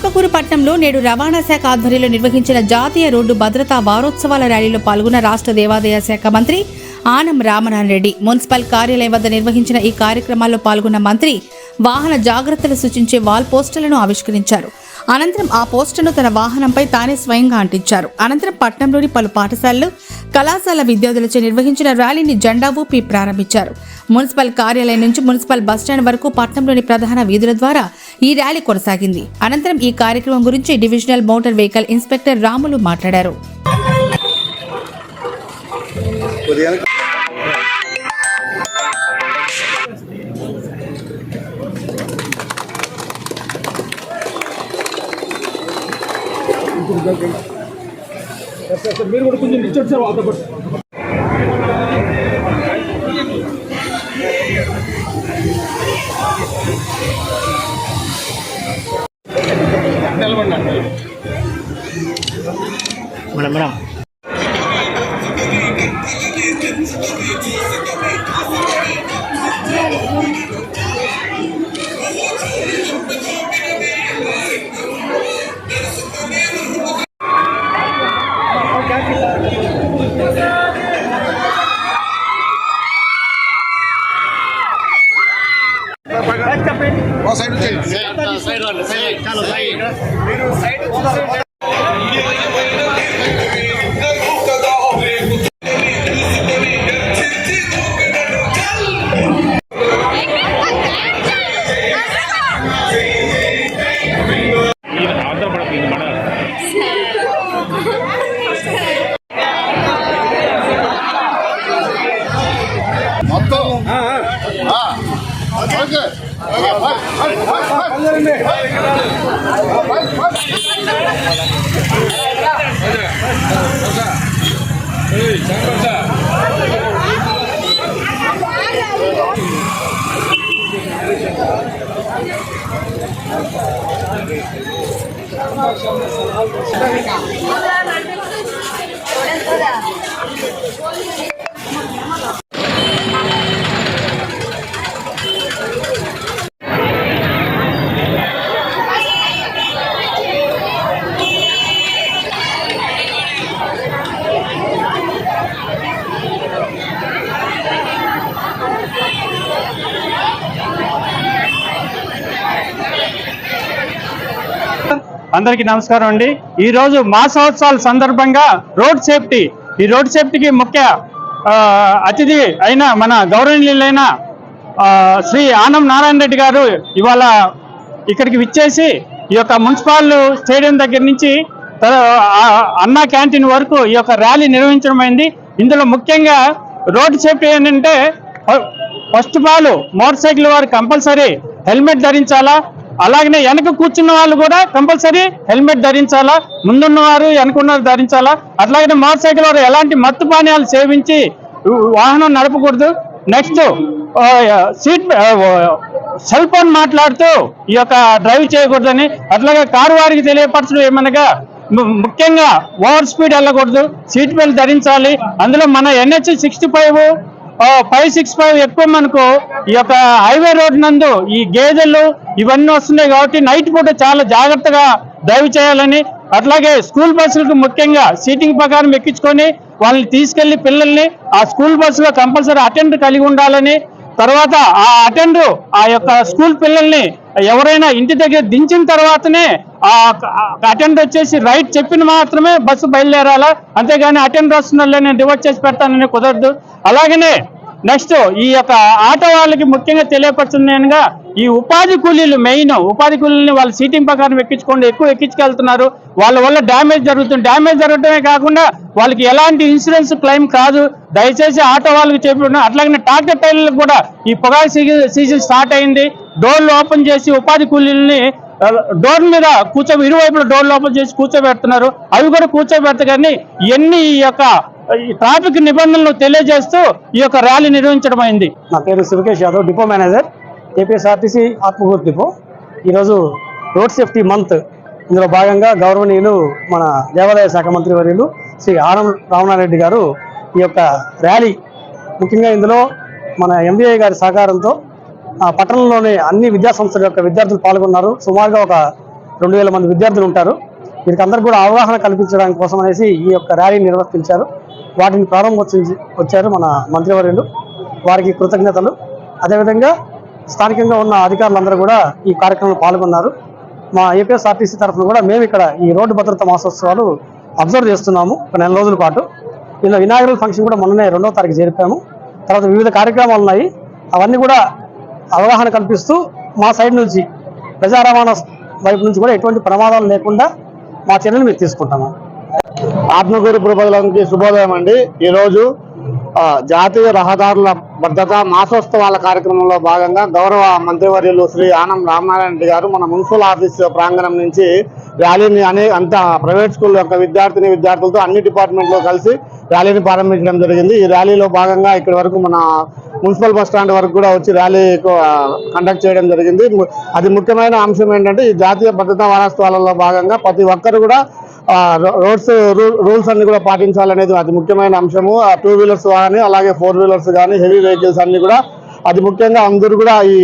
ఆత్మకూరు పట్టణంలో నేడు రవాణా శాఖ ఆధ్వర్యంలో నిర్వహించిన జాతీయ రోడ్డు భద్రతా వారోత్సవాల ర్యాలీలో పాల్గొన్న రాష్ట్ర దేవాదాయ శాఖ మంత్రి ఆనం రామనారాయణ రెడ్డి మున్సిపల్ కార్యాలయం వద్ద నిర్వహించిన ఈ కార్యక్రమాల్లో పాల్గొన్న మంత్రి వాహన జాగ్రత్తలు సూచించే వాల్ పోస్టర్లను ఆవిష్కరించారు. అనంతరం ఆ పోస్టర్ను తన వాహనంపై తానే స్వయంగా అంటించారు. అనంతరం పట్టణంలోని పలు పాఠశాలలు, కళాశాల విద్యార్థులచే నిర్వహించిన ర్యాలీని జెండా ఊపి ప్రారంభించారు. మున్సిపల్ కార్యాలయం నుంచి మున్సిపల్ బస్టాండ్ వరకు పట్టణంలోని ప్రధాన వీధుల ద్వారా ఈ ర్యాలీ కొనసాగింది. అనంతరం ఈ కార్యక్రమం గురించి divisional motor vehicle inspector Ramulu మాట్లాడారు. మీరు కూడా కొంచెం ఇచ్చారు సార్ వాళ్ళతో పాటు. మేడం అందరికీ నమస్కారం అండి. ఈ రోజు మాసోత్సవాల సందర్భంగా రోడ్ సేఫ్టీకి ముఖ్య అతిథి అయిన మన గౌరవనీయులైన శ్రీ ఆనం నారాయణ రెడ్డి గారు ఇవాళ ఇక్కడికి విచ్చేసి ఈ యొక్క మున్సిపల్ స్టేడియం దగ్గర నుంచి అన్నా క్యాంటీన్ వరకు ఈ యొక్క ర్యాలీ నిర్వహించడం అయింది. ఇందులో ముఖ్యంగా రోడ్ సేఫ్టీ ఏంటంటే first of all motor cycle వారు కంపల్సరీ హెల్మెట్ ధరించాలా, అలాగనే వెనక కూర్చున్న వాళ్ళు కూడా కంపల్సరీ హెల్మెట్ ధరించాలా, ముందున్నవారు వెనకున్నవారు ధరించాలా. అట్లాగే మోటార్ సైకిల్ వారు ఎలాంటి మత్తు పానీయాలు సేవించి వాహనం నడపకూడదు. నెక్స్ట్ సెల్ ఫోన్ మాట్లాడుతూ ఈ యొక్క డ్రైవ్ చేయకూడదని, అట్లాగే కారు వారికి తెలియపరచడం ఏమనగా ముఖ్యంగా ఓవర్ స్పీడ్ వెళ్ళకూడదు, సీట్ బెల్ట్ ధరించాలి. అందులో మన NH 65 565 ఎక్కువ మనకు ఈ యొక్క హైవే రోడ్ నందు ఈ గేదెలు ఇవన్నీ వస్తున్నాయి కాబట్టి నైట్ పూట చాలా జాగ్రత్తగా డ్రైవ్ చేయాలని, అట్లాగే స్కూల్ బస్సులకు ముఖ్యంగా సీటింగ్ ప్రకారం ఎక్కించుకొని వాళ్ళని తీసుకెళ్లి పిల్లల్ని ఆ స్కూల్ బస్సులో కంపల్సరీ అటెండర్ కలిగి ఉండాలని, తర్వాత ఆ అటెండర్ ఆ యొక్క స్కూల్ పిల్లల్ని ఎవరైనా ఇంటి దగ్గర దించిన తర్వాతనే ఆ అటెండర్ వచ్చేసి రైట్ చెప్పిన మాత్రమే బస్సు బయలుదేరాలా, అంతేగాని అటెండర్ వస్తున్నా నేను రివర్స్ చేసి పెడతానని కుదరదు. అలాగనే నెక్స్ట్ ఈ యొక్క ఆటో వాళ్ళకి ముఖ్యంగా తెలియపరుచున్నానుగా ఈ ఉపాధి కూలీలు మెయిన్ ఉపాధి కూలీని వాళ్ళ సీటింగ్ ప్రకారం ఎక్కించుకోండి, ఎక్కువ ఎక్కించుకెళ్తున్నారు. వాళ్ళ వల్ల డ్యామేజ్ జరుగుతుంది. డ్యామేజ్ జరగడమే కాకుండా వాళ్ళకి ఎలాంటి ఇన్సూరెన్స్ క్లెయిమ్ కాదు. దయచేసి ఆటో వాళ్ళకి చెప్పి, అట్లాగే ట్రాక్టర్ టైర్లకు కూడా ఈ పొగాకు సీజన్ స్టార్ట్ అయింది. డోర్లు ఓపెన్ చేసి ఉపాధి కూలీలని డోర్ మీద ఇరువైపుల డోర్లు ఓపెన్ చేసి కూర్చోబెడుతున్నారు. అవి కూడా కూర్చోబెడతారు. కానీ ఇవన్నీ ఈ యొక్క ట్రాఫిక్ నిబంధనలు తెలియజేస్తూ ఈ యొక్క ర్యాలీ నిర్వహించడం అయింది. నా పేరు Sivakesh Yadav, depot manager, APSRTC Atmakur depot. ఈరోజు రోడ్ సేఫ్టీ మంత్, ఇందులో భాగంగా గౌరవనీయులు మన దేవాదాయ శాఖ మంత్రి వర్యులు శ్రీ ఆనం రామనారాయణ రెడ్డి గారు ఈ యొక్క ర్యాలీ, ముఖ్యంగా ఇందులో మన MVI గారి సహకారంతో పట్టణంలోని అన్ని విద్యాసంస్థల యొక్క విద్యార్థులు పాల్గొన్నారు. సుమారుగా ఒక 2000 మంది విద్యార్థులు ఉంటారు. వీరికి అందరికీ కూడా అవగాహన కల్పించడానికి కోసం అనేసి ఈ యొక్క ర్యాలీని నిర్వర్తించారు. వాటిని వచ్చారు మన మంత్రివర్యులు, వారికి కృతజ్ఞతలు. అదేవిధంగా స్థానికంగా ఉన్న అధికారులందరూ కూడా ఈ కార్యక్రమంలో పాల్గొన్నారు. మా ఏపీఎస్ఆర్టీసీ తరఫున కూడా మేము ఇక్కడ ఈ రోడ్డు భద్రతా మాసోత్సవాలు అబ్జర్వ్ చేస్తున్నాము ఒక 4 రోజుల పాటు. ఇలా ఇనాగరల్ ఫంక్షన్ కూడా మొన్ననే 2వ తారీఖు జరిపాము. తర్వాత వివిధ కార్యక్రమాలు ఉన్నాయి. అవన్నీ కూడా అవగాహన కల్పిస్తూ మా సైడ్ నుంచి ప్రజా రవాణా వైపు నుంచి కూడా ఎటువంటి ప్రమాదాలు లేకుండా మా చర్యలు మేము తీసుకుంటాము. ఆత్మకూరు ప్రజలకి శుభోదయం అండి. ఈరోజు జాతీయ రహదారుల భద్రతా మాసోత్సవాల కార్యక్రమంలో భాగంగా గౌరవ మంత్రివర్యులు శ్రీ ఆనం రామనారాయణ రెడ్డి గారు మన మున్సిపల్ ఆఫీస్ ప్రాంగణం నుంచి ర్యాలీని అంత ప్రైవేట్ స్కూల్ యొక్క విద్యార్థులతో అన్ని డిపార్ట్మెంట్లో కలిసి ర్యాలీని ప్రారంభించడం జరిగింది. ఈ ర్యాలీలో భాగంగా ఇక్కడి వరకు మన మున్సిపల్ బస్ స్టాండ్ వరకు కూడా వచ్చి ర్యాలీ కండక్ట్ చేయడం జరిగింది. అది ముఖ్యమైన అంశం ఏంటంటే ఈ జాతీయ భద్రతా వారోత్సవాలలో భాగంగా ప్రతి ఒక్కరు కూడా రూల్స్ అన్ని కూడా పాటించాలనేది అతి ముఖ్యమైన అంశము. 2 వీలర్స్ కానీ అలాగే 4 వీలర్స్ కానీ హెవీ వెహికల్స్ అన్ని కూడా అది ముఖ్యంగా అందరూ కూడా ఈ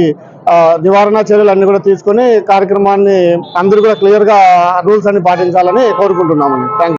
నివారణ చర్యలు అన్ని కూడా తీసుకొని కార్యక్రమాన్ని అందరూ కూడా క్లియర్గా రూల్స్ అన్ని పాటించాలని కోరుకుంటున్నామండి. Thank you.